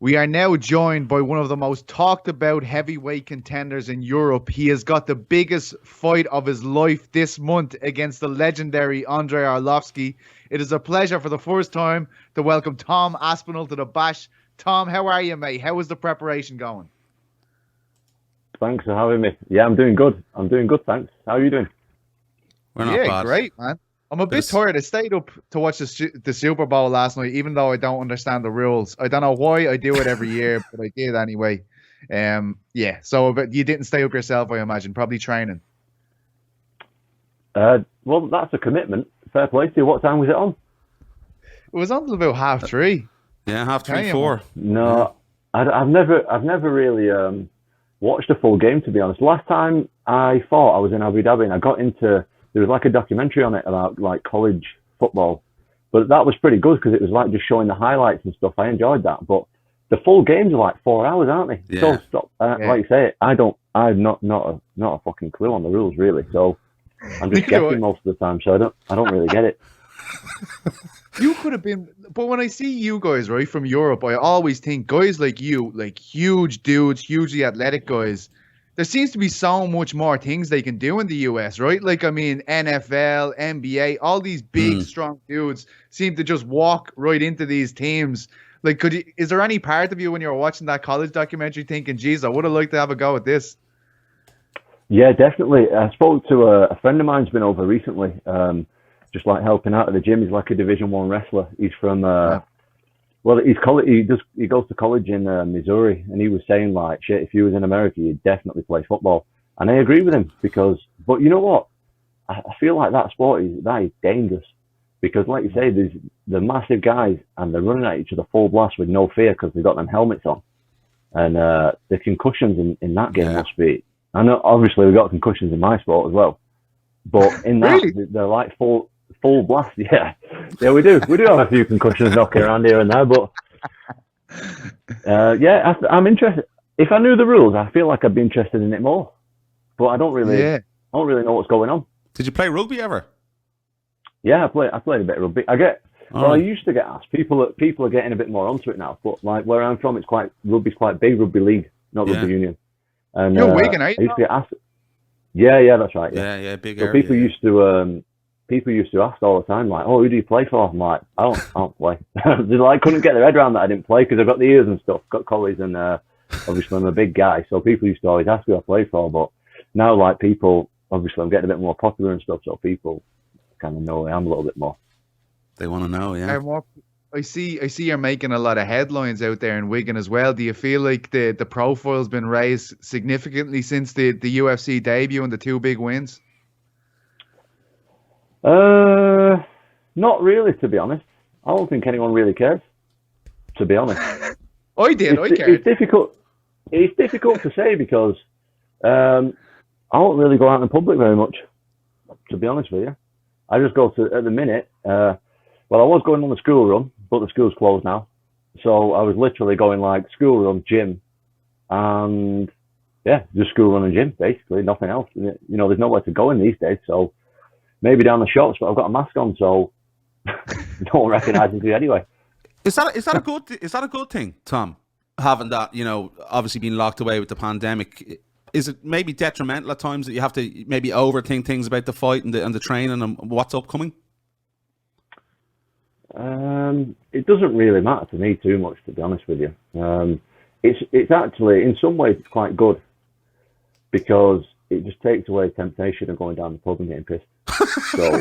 We are now joined by one of the most talked about heavyweight contenders in Europe. He has got the biggest fight of his life this month against the legendary Andrei Arlovski. It is a pleasure for the first time to welcome Tom Aspinall to the Bash. Tom, how are you, mate? How is the preparation going? Thanks for having me. Yeah, I'm doing good. Thanks. How are you doing? We're not bad. Great, man. I'm a bit tired. I stayed up to watch the Super Bowl last night, even though I don't understand the rules. I don't know why I do it every year, but I did anyway. So but you didn't stay up yourself, I imagine. Probably training. Well, that's a commitment. Fair play to you. What time was it on? It was on until about 3:30. Yeah, 3:30, 4. No, yeah. I've never really watched a full game, to be honest. Last time I fought, I was in Abu Dhabi, and I got into. There was like a documentary on it about like college football, but that was pretty good because it was like just showing the highlights and stuff. I enjoyed that, but the full games are like 4 hours, aren't they? Yeah. So stop. Like you say, I've not a fucking clue on the rules really. So I'm just guessing most of the time. So I don't really get it. You could have been, but when I see you guys right from Europe, I always think guys like you, like huge dudes, hugely athletic guys. There seems to be so much more things they can do in the US, right? Like, I mean, NFL, NBA, all these big, strong dudes seem to just walk right into these teams. Like, is there any part of you when you were watching that college documentary thinking, geez, I would have liked to have a go at this? Yeah, definitely. I spoke to a friend of mine's been over recently, just like helping out at the gym. He's like a Division I wrestler. He's from he goes to college in Missouri, and he was saying like, shit, if you was in America, you'd definitely play football. And I agree with him but you know what? I feel like that sport is dangerous because, like you say, there's the massive guys and they're running at each other full blast with no fear because they've got them helmets on, and the concussions in that game must be. I know, obviously, we've got concussions in my sport as well, but in that really? They're like full blast. Yeah, we do have a few concussions knocking around here and there, but I'm interested. If I knew the rules, I feel like I'd be interested in it more, but I don't really know what's going on. Did you play rugby ever? Yeah, I played a bit of rugby. I used to get asked. People are getting a bit more onto it now, but like where I'm from, rugby's quite big. Rugby league, not rugby union. And you're Wigan, are you? I used to get asked. Yeah, that's right. Yeah, big so area. People used to ask all the time, like, "Oh, who do you play for?" I'm like, I don't play. They like couldn't get their head around that I didn't play because I've got the ears and stuff, got collies, and obviously I'm a big guy, so people used to always ask who I played for. But now, like people, obviously I'm getting a bit more popular and stuff, so people kind of know I am a little bit more. They want to know, yeah. I see you're making a lot of headlines out there in Wigan as well. Do you feel like the profile's been raised significantly since the UFC debut and the 2 big wins? Not really, to be honest. I don't think anyone really cares, to be honest. I cared. It's difficult to say because I don't really go out in public very much, to be honest with you. I just go to, at the minute, I was going on the school run, but the school's closed now. So I was literally going like school run, gym, and just school run and gym, basically, nothing else. You know, there's nowhere to go in these days, so maybe down the shops, but I've got a mask on, so no one recognises me anyway. Is that a good thing, Tom? Having that, you know, obviously being locked away with the pandemic, is it maybe detrimental at times that you have to maybe overthink things about the fight and the training and what's upcoming? It doesn't really matter to me too much, to be honest with you. It's actually, in some ways, it's quite good because it just takes away temptation of going down the pub and getting pissed. So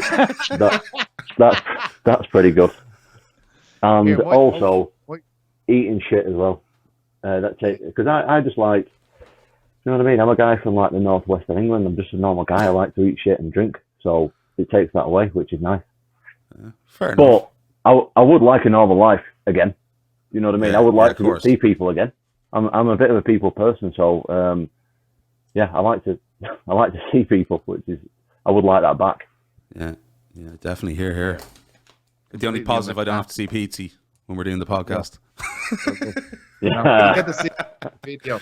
that's pretty good. And also eating shit as well. Because I just like, you know what I mean? I'm a guy from like the northwest of England. I'm just a normal guy. I like to eat shit and drink, so it takes that away, which is nice. Fair enough. But I would like a normal life again. You know what I mean? I would like to see people again. I'm a bit of a people person, so I like to see people, which is I would like that back. Yeah, definitely here. The only positive, I don't have to see Pete when we're doing the podcast. Get to see video.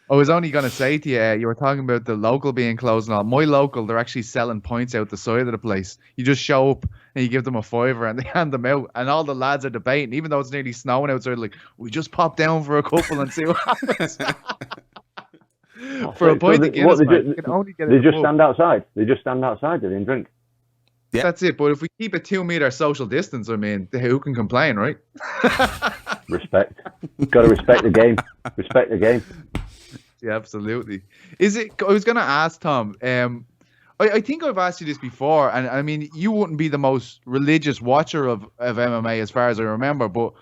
I was only going to say to you, you were talking about the local being closed and all. My local, they're actually selling points out the side of the place. You just show up and you give them a fiver and they hand them out. And all the lads are debating, even though it's nearly snowing outside, like, we just pop down for a couple and see what happens. For a pint of Guinness, man, you can only get they just stand outside. They just stand outside. They didn't drink. Yeah. That's it. But if we keep a 2 meter social distance, I mean, who can complain, right? Respect. Got to respect the game. Respect the game. Yeah, absolutely. Is it? I was going to ask Tom. I think I've asked you this before, and I mean, you wouldn't be the most religious watcher of MMA as far as I remember, but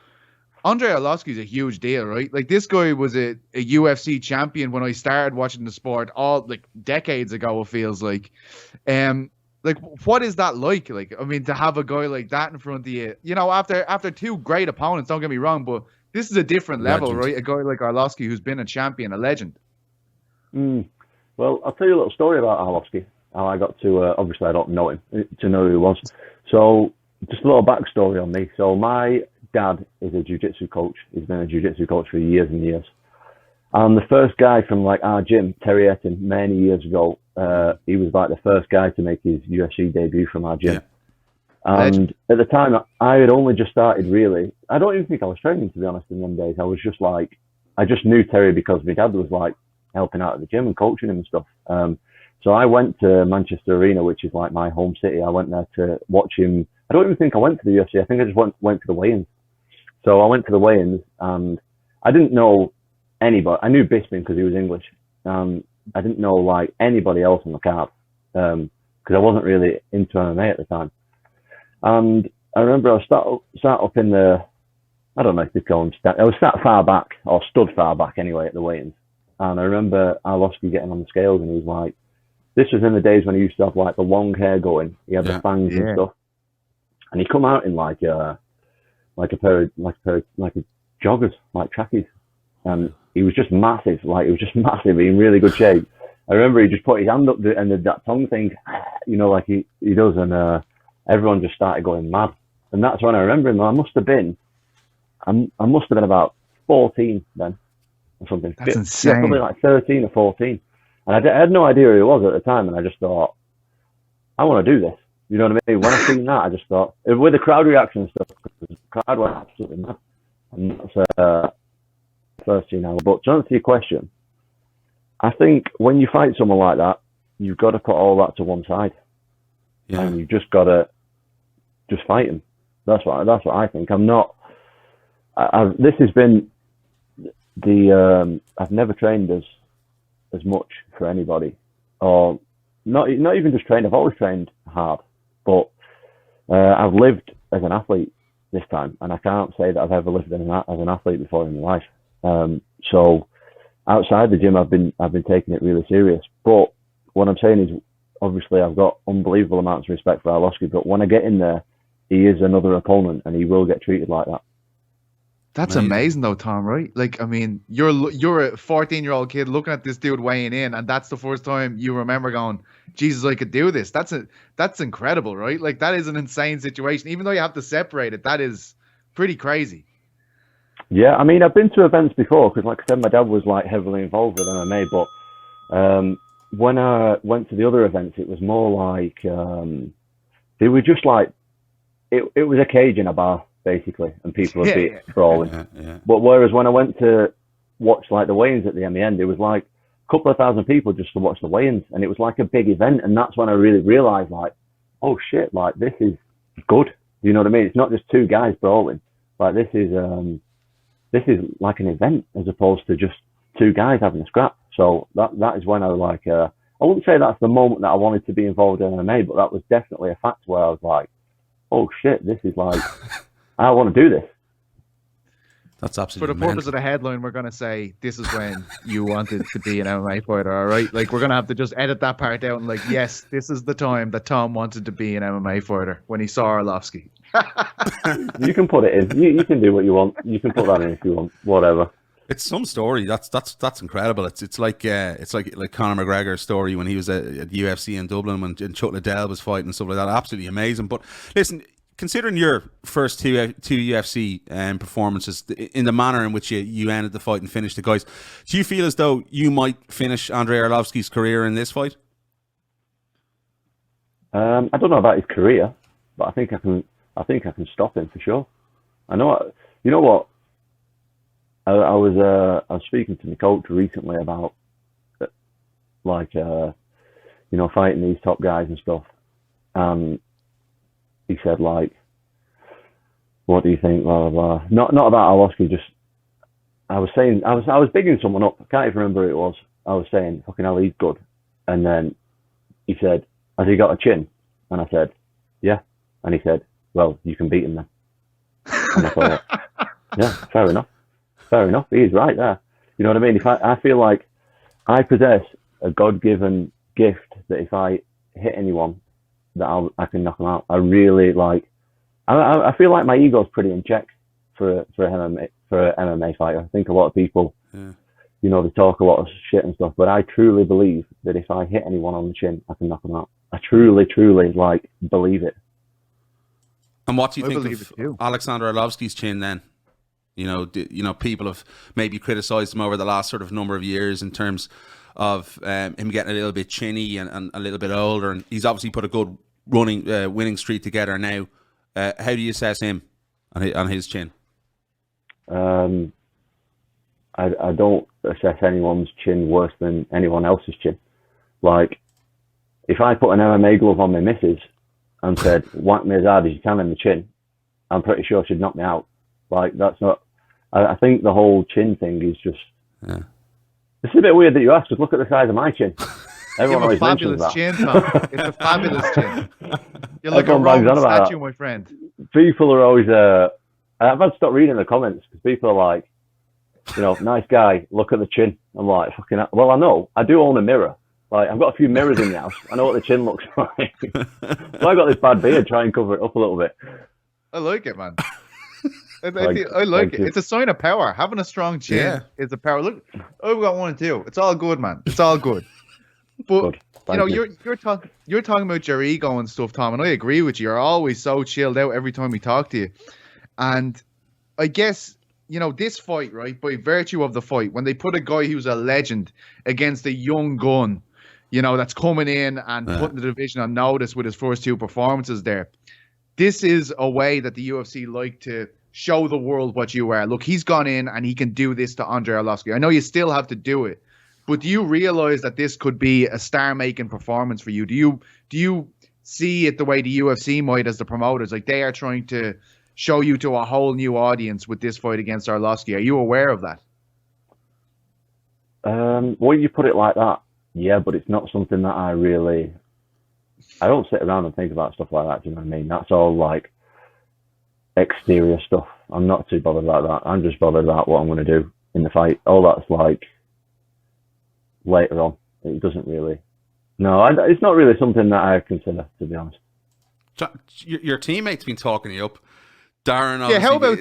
Andrei Arlovski is a huge deal, right? Like, this guy was a UFC champion when I started watching the sport, all like decades ago. It feels like, like, what is that like? Like, I mean, to have a guy like that in front of you, you know, after two great opponents. Don't get me wrong, but this is a different level, right? A guy like Arlovski who's been a champion, a legend. Well, I'll tell you a little story about Arlovski. How I got to, obviously I don't know him, to know who he was. So, just a little backstory on me. So, my dad is a jiu-jitsu coach. He's been a jiu-jitsu coach for years and years. And the first guy from like our gym, Terry Etten, many years ago, he was like the first guy to make his UFC debut from our gym. Yeah. And at the time, I had only just started really. I don't even think I was training, to be honest, in them days. I was just like, I just knew Terry because my dad was like helping out at the gym and coaching him and stuff. So I went to Manchester Arena, which is like my home city. I went there to watch him. I don't even think I went to the UFC. I think I just went to the weigh-ins. So I went to the weigh-ins and I didn't know anybody. I knew Bisping because he was English. I didn't know like anybody else on the card because I wasn't really into MMA at the time. And I remember I was sat up in the, I don't know if they call them, I was sat far back or stood far back anyway at the weigh-ins. And I remember Arlovski getting on the scales and he was like, this was in the days when he used to have like the long hair going. He had the fangs and stuff. And he come out in like a pair of joggers, like trackies. And he was just massive, in really good shape. I remember he just put his hand up and did that tongue thing, you know, like he does, and everyone just started going mad. And that's when I remember him. I must have been about 14 then, or something. That's insane. Yeah, probably like 13 or 14. And I had no idea who he was at the time, and I just thought, I want to do this. You know what I mean? When I seen that, I just thought, with the crowd reaction and stuff, because the crowd went absolutely mad. And that's first thing now. But to answer your question, I think when you fight someone like that, you've got to put all that to one side, and you just got to just fight him. That's what I think. I'm not. This has been the. I've never trained as much for anybody, or not even just trained. I've always trained hard, but I've lived as an athlete this time, and I can't say that I've ever lived as an athlete before in my life. So outside the gym, I've been taking it really serious. But what I'm saying is, obviously, I've got unbelievable amounts of respect for Arlovski. But when I get in there, he is another opponent, and he will get treated like that. That's amazing though, Tom, right? Like, I mean, you're a 14-year-old kid looking at this dude weighing in, and that's the first time you remember going, Jesus, I could do this. That's incredible, right? Like, that is an insane situation. Even though you have to separate it, that is pretty crazy. Yeah, I mean, I've been to events before, because like I said, my dad was like heavily involved with MMA, but when I went to the other events, it was more like, they were just like, it was a cage in a bar, basically, and people would be brawling. But whereas when I went to watch like the weigh-ins at the end, it was like a couple of thousand people just to watch the weigh-ins, and it was like a big event. And that's when I really realized, like, oh shit, like this is good. You know what I mean? It's not just two guys brawling. Like this is like an event as opposed to just two guys having a scrap. So that is when I was like, I wouldn't say that's the moment that I wanted to be involved in MMA, but that was definitely a fact where I was like, oh shit, this is like. I want to do this. That's absolutely for the purpose of the headline. We're gonna say this is when you wanted to be an MMA fighter. All right, like we're gonna have to just edit that part out and like, yes, this is the time that Tom wanted to be an MMA fighter when he saw Arlovski. You can put it in. You can do what you want. You can put that in if you want. Whatever. It's some story. That's incredible. It's like Conor McGregor's story when he was at UFC in Dublin when Chuck Liddell was fighting and stuff like that. Absolutely amazing. But listen, considering your first two UFC performances, in the manner in which you ended the fight and finished the guys, do you feel as though you might finish Andrei Arlovski's career in this fight? I don't know about his career, but I think I can stop him for sure. I know. You know what? I was speaking to my coach recently about fighting these top guys and stuff. He said, like, what do you think? Blah blah blah. Not about Arlovski. Just I was saying I was bigging someone up. I can't even remember who it was. I was saying, fucking hell, he's good. And then he said, has he got a chin? And I said, yeah. And he said, well, you can beat him then. And I thought, yeah, fair enough. Fair enough. He is right there. You know what I mean? If I feel like I possess a God-given gift that if I hit anyone, that I can knock them out. I really like. I feel like my ego's pretty in check for an MMA fighter. I think a lot of people, they talk a lot of shit and stuff, but I truly believe that if I hit anyone on the chin, I can knock them out. I truly believe it. And what do you think of Alexander Arlovski's chin then? People have maybe criticised him over the last sort of number of years in terms of him getting a little bit chinny and a little bit older, and he's obviously put a good winning streak together now. How do you assess him on his chin? I don't assess anyone's chin worse than anyone else's chin. Like, if I put an MMA glove on my missus and said, whack me as hard as you can in the chin, I'm pretty sure she'd knock me out. Like, that's not... I think the whole chin thing is just... Yeah. It's a bit weird that you asked, because look at the size of my chin. Everyone always mentions that. Chin, Tom. It's a fabulous chin. You're like a Roman statue, my friend. People are always... I've had to stop reading the comments, because people are like, nice guy, look at the chin. I'm like, fucking... Well, I know. I do own a mirror. Like, I've got a few mirrors in the house. I know what the chin looks like. So I got this bad beard, try and cover it up a little bit. I like it, man. I like it. It's a sign of power. Having a strong chin is a power. Look, I've got 1 and 2. It's all good, man. It's all good. But you're talking about your ego and stuff, Tom, and I agree with you. You're always so chilled out every time we talk to you. And I guess this fight, right, by virtue of the fight, when they put a guy who's a legend against a young gun, that's coming in and putting the division on notice with his first 2 performances there. This is a way that the UFC like to show the world what you are. Look, he's gone in and he can do this to Andrei Arlovski. I know you still have to do it, but do you realize that this could be a star-making performance for you? Do you see it the way the UFC might as the promoters? Like, they are trying to show you to a whole new audience with this fight against Arlovski. Are you aware of that? Well, you put it like that, yeah, but it's not something that I don't sit around and think about stuff like that, do you know what I mean? That's all, like, exterior stuff. I'm not too bothered about that. I'm just bothered about what I'm going to do in the fight. All that's, like, later on. It doesn't really... No, it's not really something that I consider, to be honest. Your teammate's been talking you up. Darren, yeah, how about...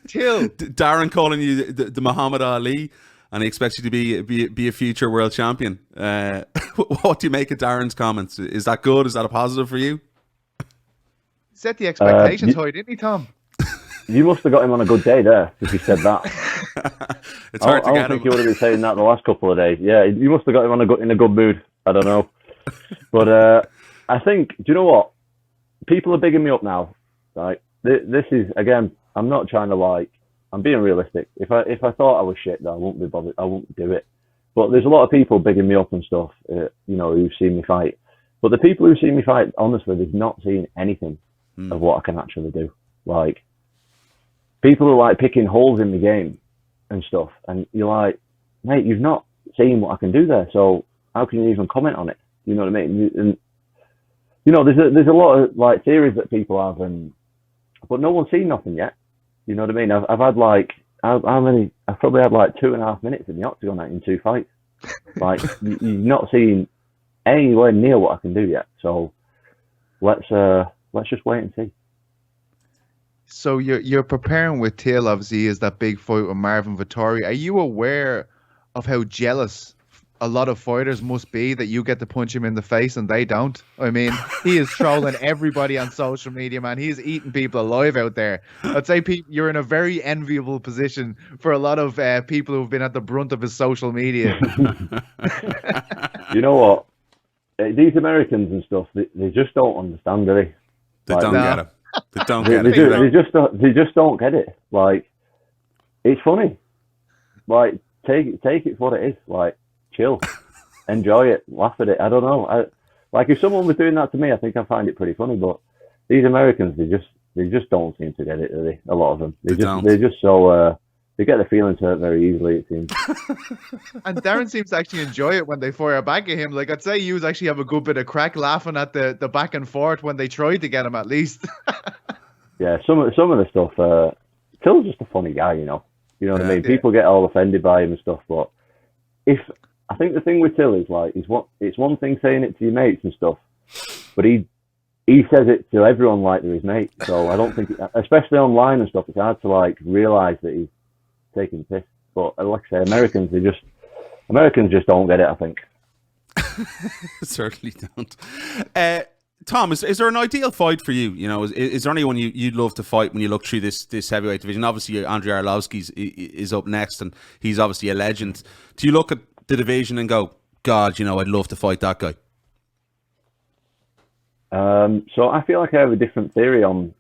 Till. Darren calling you the Muhammad Ali, and he expects you to be a future world champion. What do you make of Darren's comments? Is that good? Is that a positive for you? Set the expectations high, didn't he, Tom? You must have got him on a good day there, if he said that. It's hard to get him. I don't think he would have been saying that the last couple of days. Yeah, you must have got him in a good mood. I don't know. But I think, do you know what? People are bigging me up now. Right? This is, again, I'm not trying to, I'm being realistic. If I thought I was shit, though, I wouldn't be bothered. I wouldn't do it. But there's a lot of people bigging me up and stuff, who've seen me fight. But the people who've seen me fight, honestly, they've not seen anything of what I can actually do. Like, people are, picking holes in the game and stuff. And you're like, mate, you've not seen what I can do there. So how can you even comment on it? You know what I mean? And, there's a lot of, theories that people have, but no one's seen nothing yet. You know what I mean? I've had how many? I've probably had 2.5 minutes in the octagon in 2 fights. You've not seen anywhere near what I can do yet. So let's just wait and see. So you're preparing with Till, obviously, is that big fight with Marvin Vettori. Are you aware of how jealous a lot of fighters must be that you get to punch him in the face and they don't. I mean, he is trolling everybody on social media, man. He's eating people alive out there. I'd say you're in a very enviable position for a lot of people who've been at the brunt of his social media. You know what? These Americans and stuff, they just don't understand, do they? They don't get it. They don't get They it. they just don't get it. Like, it's funny. Like, take it for what it is. Like, chill, enjoy it, laugh at it. I don't know. Like, if someone was doing that to me, I think I'd find it pretty funny. But these Americans, they just don't seem to get it, do they? A lot of them. They're just so they get the feelings hurt very easily, it seems. And Darren seems to actually enjoy it when they fire back at him. Like, I'd say you actually have a good bit of crack laughing at the back and forth when they tried to get him, at least. Yeah, some of the stuff. Till's just a funny guy, you know. You know what I mean? Yeah. People get all offended by him and stuff, but I think the thing with Till is like, it's one thing saying it to your mates and stuff, but he says it to everyone like they're his mate. So I don't think, especially online and stuff, it's hard to like realise that he's taking the piss. But like I say, Americans just don't get it, I think. Certainly don't. Tom, is there an ideal fight for you? You know, is there anyone you'd love to fight when you look through this heavyweight division? Obviously, Andrei Arlovski is up next, and he's obviously a legend. Do you look at the division and go, God, you know, I'd love to fight that guy? So I feel like I have a different theory on,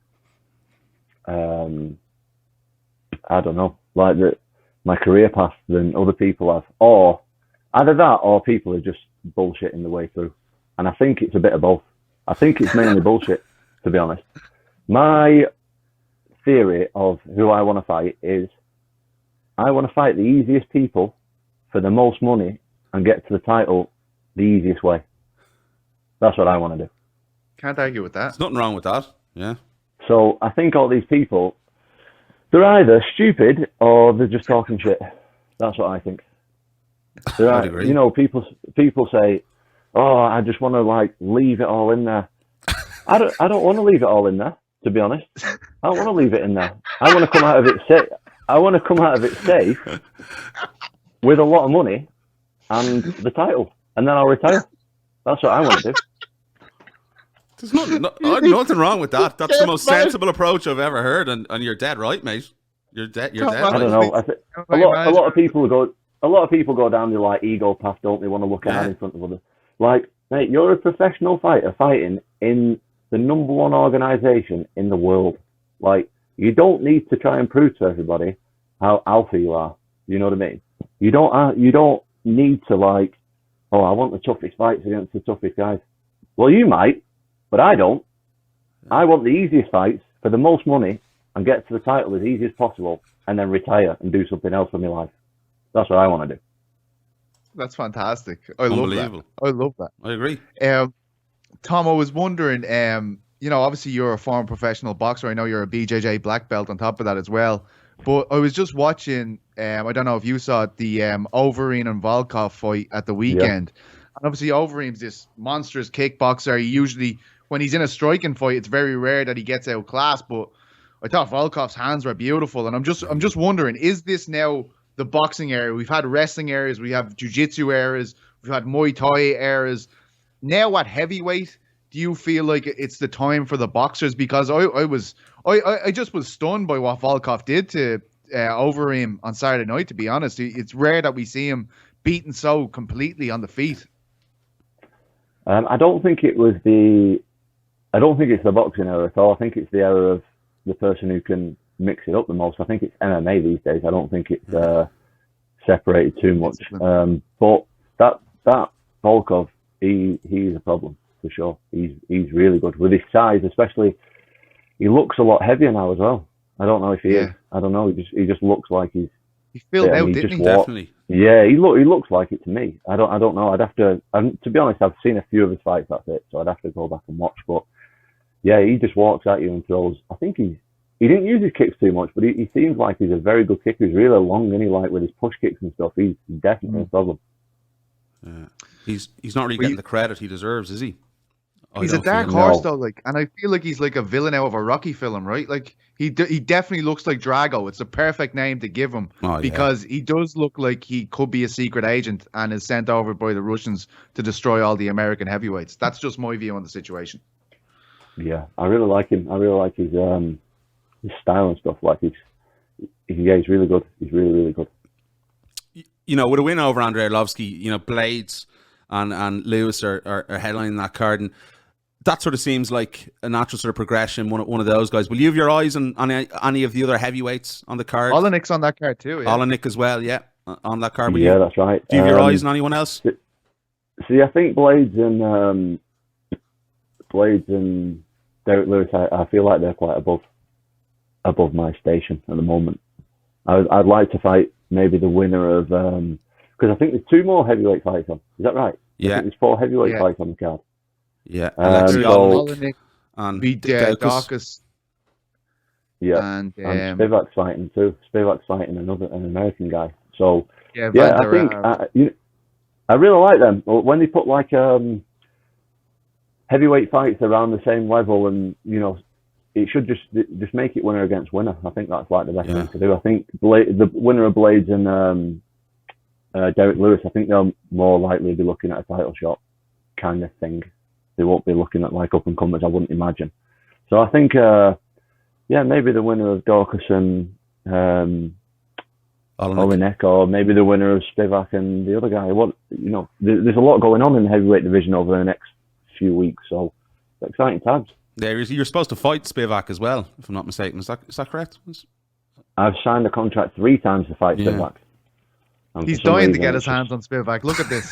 I don't know, like my career path than other people have, or either that, or people are just bullshitting the way through. And I think it's a bit of both. I think it's mainly bullshit, to be honest. My theory of who I want to fight is, I want to fight the easiest people for the most money and get to the title the easiest way. That's what I want to do. Can't argue with that. There's nothing wrong with that. Yeah. So I think all these people, they're either stupid or they're just talking shit. That's what I think. I'd agree. You know, people say, "Oh, I just want to like leave it all in there." I don't want to leave it all in there. To be honest, I don't want to leave it in there. I want to come out of it safe. I want to come out of it safe with a lot of money and the title, and then I'll retire. That's what I want to do. There's nothing wrong with that. That's the most sensible approach I've ever heard, and you're dead right, mate. You're dead. You're dead. I don't know. A lot of people go down the like ego path, don't they? Want to look ahead in front of others. Like, mate, you're a professional fighter fighting in the number one organization in the world. Like, you don't need to try and prove to everybody how alpha you are. You know what I mean? You don't need to like, oh, I want the toughest fights against the toughest guys. Well, you might, but I don't. I want the easiest fights for the most money and get to the title as easy as possible and then retire and do something else with my life. That's what I want to do. That's fantastic. I love that. I love that. I agree. Tom, I was wondering, you know, obviously you're a former professional boxer. I know you're a BJJ black belt on top of that as well. But I was just watching, I don't know if you saw it, the Overeem and Volkov fight at the weekend. Yeah. And obviously Overeem's this monstrous kickboxer. He usually, when he's in a striking fight, it's very rare that he gets outclassed. But I thought Volkov's hands were beautiful. And I'm just wondering, is this now the boxing area? We've had wrestling areas, we have jiu-jitsu areas, we've had Muay Thai areas. Now at heavyweight, do you feel like it's the time for the boxers? Because I just was stunned by what Volkov did to Overeem on Saturday night, to be honest. It's rare that we see him beaten so completely on the feet. I don't think it's the boxing era at all. I think it's the era of the person who can mix it up the most. I think it's MMA these days. I don't think it's separated too much. But that Volkov, he's a problem for sure. He's really good with his size, especially. He looks a lot heavier now as well. I don't know if he is. I don't know. He just looks like he's. He filled out, didn't he? Definitely. Yeah, he looks like it to me. I don't know. I'd have to. To be honest, I've seen a few of his fights. That's it. So I'd have to go back and watch. But yeah, he just walks at you and throws. I think he didn't use his kicks too much, but he seems like he's a very good kicker. He's really long, and he like with his push kicks and stuff. He's definitely a problem. Yeah. He's not really getting the credit he deserves, is he? He's a don't dark feel- horse No. though, like, and I feel like he's like a villain out of a Rocky film, right? Like he definitely looks like Drago. It's the perfect name to give him Oh, yeah. because he does look like he could be a secret agent and is sent over by the Russians to destroy all the American heavyweights. That's just my view on the situation. Yeah, I really like him. I really like his style and stuff. Like he's really good. He's really, really good. You know, with a win over Andrei Arlovski, you know, Blades and Lewis are headlining that card, and that sort of seems like a natural sort of progression. One of those guys. Will you have your eyes on any of the other heavyweights on the card? Olenik's on that card too. Yeah. Olenik as well, yeah, on that card. Yeah, that's right. Do you have your eyes on anyone else? See, I think Blades and Derek Lewis, I feel like they're quite above my station at the moment. I'd like to fight maybe the winner of because I think there's 2 more heavyweight fights on. Is that right? Yeah. I think there's 4 heavyweight fights on the card. Yeah, So- Olenik and beat Daukaus. Dawkins. Yeah, And and Spivak's fighting too. Spivak's fighting an American guy. So yeah, yeah, Van I think der I really like them when they put like heavyweight fights around the same level, and you know, it should just make it winner against winner. I think that's like the best thing to do. I think the winner of Blades and Derek Lewis, I think they'll more likely be looking at a title shot kind of thing. They won't be looking at like up and comers, I wouldn't imagine. So I think maybe the winner of Daukaus and Olenek, or maybe the winner of Spivak and the other guy. There's a lot going on in the heavyweight division over the next few weeks, so it's exciting times. Yeah, you're supposed to fight Spivak as well, if I'm not mistaken. Is that correct? I've signed a contract 3 times to fight Yeah. Spivak. And He's for some dying to reason, get his it's just, hands on Spivak. Look at this.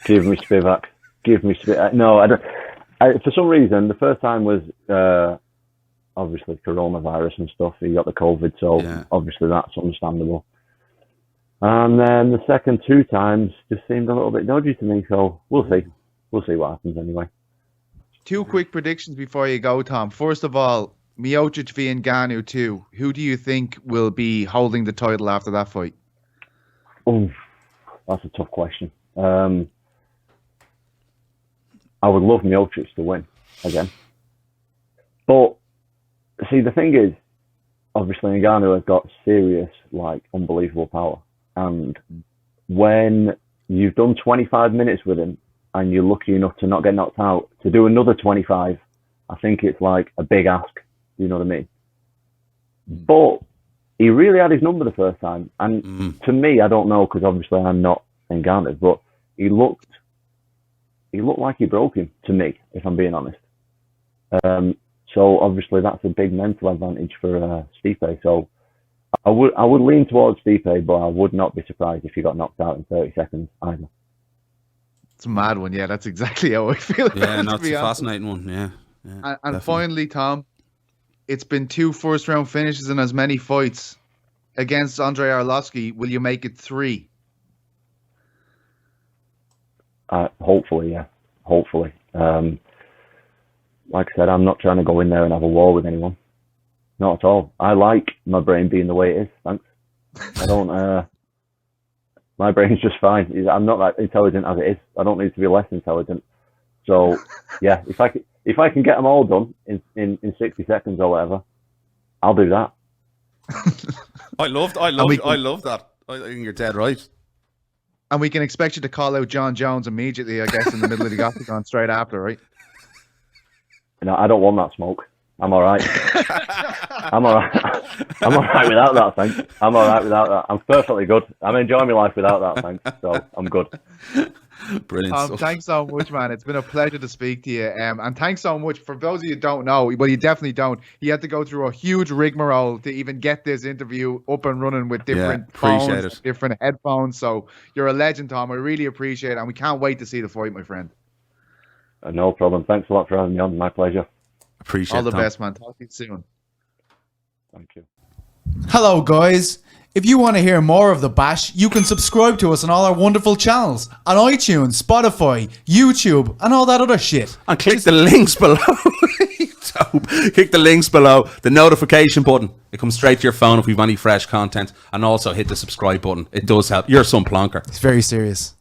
Give me Spivak. Give me Spivak. No, I don't. For some reason, the first time was obviously coronavirus and stuff. He got the COVID, so obviously that's understandable. And then the second 2 times just seemed a little bit dodgy to me. So we'll see. We'll see what happens anyway. 2 quick predictions before you go, Tom. First of all, Miocic v Ngannou 2. Who do you think will be holding the title after that fight? Oh, that's a tough question. I would love Miocic to win again. But, see, the thing is, obviously Ngannou has got serious, like, unbelievable power. And when you've done 25 minutes with him and you're lucky enough to not get knocked out, to do another 25, I think it's like a big ask. You know what I mean? But he really had his number the first time. And to me, I don't know, because obviously I'm not Ngannou, but he looked like he broke him, to me, if I'm being honest. So obviously that's a big mental advantage for Stipe. So I would lean towards Stipe, but I would not be surprised if he got knocked out in 30 seconds either. It's a mad one. Yeah, that's exactly how I feel. Yeah, no, it's a fascinating one. Yeah. And finally, Tom, it's been 2 first-round finishes and as many fights against Andrei Arlovski. Will you make it 3? Hopefully, yeah. Hopefully. Like I said, I'm not trying to go in there and have a war with anyone. Not at all. I like my brain being the way it is. Thanks. I don't. My brain's just fine. I'm not that intelligent as it is. I don't need to be less intelligent. So, yeah, if I can get them all done in 60 seconds or whatever, I'll do that. I love that. I think you're dead right. And we can expect you to call out John Jones immediately, I guess, in the middle of the octagon straight after, right? No, I don't want that smoke. I'm all right. I'm all right. I'm all right without that, thanks. I'm all right without that. I'm perfectly good. I'm enjoying my life without that, thanks. So I'm good. Brilliant stuff. Thanks so much, man. It's been a pleasure to speak to you. And thanks so much. For those of you who don't know, well, you definitely don't. He had to go through a huge rigmarole to even get this interview up and running with different phones, different headphones. So you're a legend, Tom. I really appreciate it. And we can't wait to see the fight, my friend. No problem. Thanks a lot for having me on. My pleasure. Appreciate it. All the best, man. Talk to you soon. Thank you. Hello, guys. If you want to hear more of The Bash, you can subscribe to us on all our wonderful channels on iTunes, Spotify, YouTube, and all that other shit. And click the links below. Click the links below, the notification button. It comes straight to your phone if we've any fresh content. And also hit the subscribe button. It does help. You're some plonker. It's very serious.